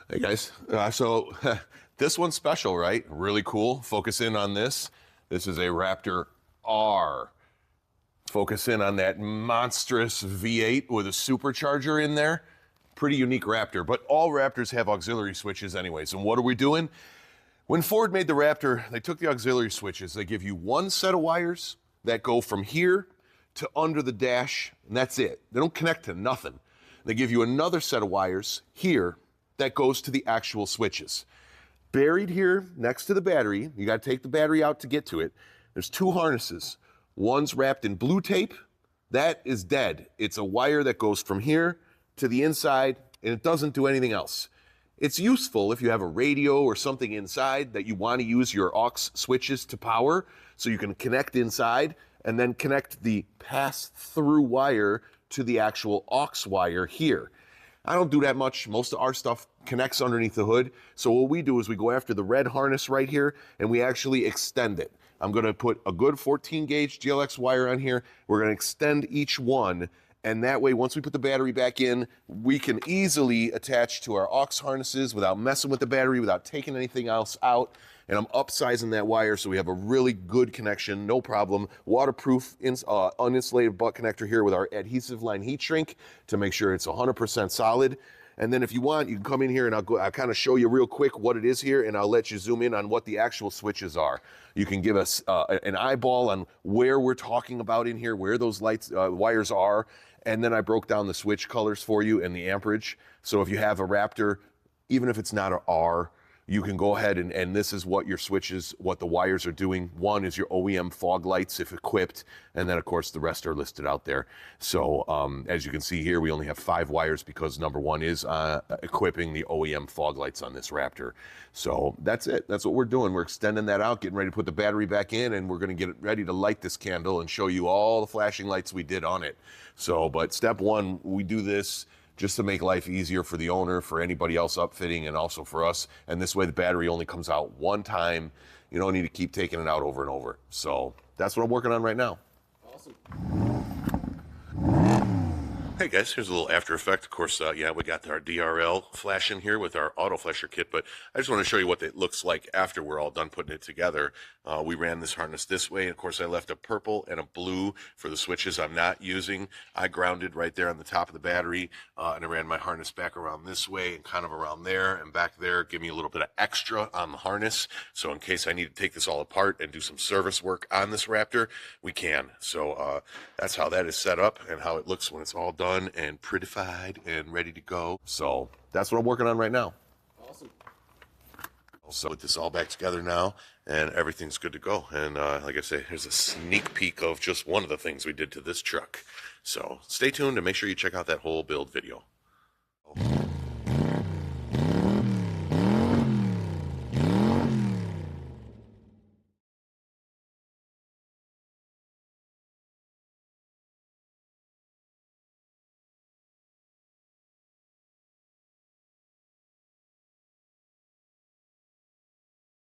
Hey guys, this one's special, right? Really cool. Focus in on this. This is a Raptor R. Focus in on that monstrous V8 with a supercharger in there. Pretty unique Raptor, but all Raptors have auxiliary switches anyways. And what are we doing? When Ford made the Raptor, they took the auxiliary switches. They give you one set of wires that go from here to under the dash, and that's it. They don't connect to nothing. They give you another set of wires here that goes to the actual switches. Buried here next to the battery, you got to take the battery out to get to it. There's two harnesses. One's wrapped in blue tape. That is dead. It's a wire that goes from here to the inside, and it doesn't do anything else. It's useful if you have a radio or something inside that you want to use your aux switches to power, so you can connect inside and then connect the pass-through wire to the actual aux wire here. I don't do that much. Most of our stuff connects underneath the hood. So what we do is we go after the red harness right here and we actually extend it. I'm going to put a good 14 gauge GLX wire on here. We're going to extend each one. And that way, once we put the battery back in, we can easily attach to our aux harnesses without messing with the battery, without taking anything else out. And I'm upsizing that wire so we have a really good connection, no problem. Waterproof, uninsulated butt connector here with our adhesive line heat shrink to make sure it's 100% solid. And then if you want, you can come in here and I'll kind of show you real quick what it is here, and I'll let you zoom in on what the actual switches are. You can give us an eyeball on where we're talking about in here, where those lights, wires are. And then I broke down the switch colors for you and the amperage. So if you have a Raptor, even if it's not an R, you can go ahead and this is what your switches, what the wires are doing. One is your OEM fog lights if equipped, and then of course the rest are listed out there. So as you can see here, we only have 5 wires because number one is equipping the OEM fog lights on this Raptor. So that's it. That's what we're doing. We're extending that out, getting ready to put the battery back in, and we're going to get ready to light this candle and show you all the flashing lights we did on it. So, but step one, we do this just to make life easier for the owner, for anybody else upfitting, and also for us. And this way the battery only comes out one time. You don't need to keep taking it out over and over. So that's what I'm working on right now. Awesome. Hey guys, here's a little after effect. Of course, yeah, we got our DRL flash in here with our auto flasher kit, but I just want to show you what it looks like after we're all done putting it together. We ran this harness this way, and of course I left a purple and a blue for the switches I'm not using. I grounded right there on the top of the battery, and I ran my harness back around this way and kind of around there and back there, give me a little bit of extra on the harness. So in case I need to take this all apart and do some service work on this Raptor, we can. So that's how that is set up and how it looks when it's all done and prettified and ready to go. So that's what I'm working on right now. Awesome. So put this all back together now and everything's good to go. And like I say, here's a sneak peek of just one of the things we did to this truck. So stay tuned and make sure you check out that whole build video.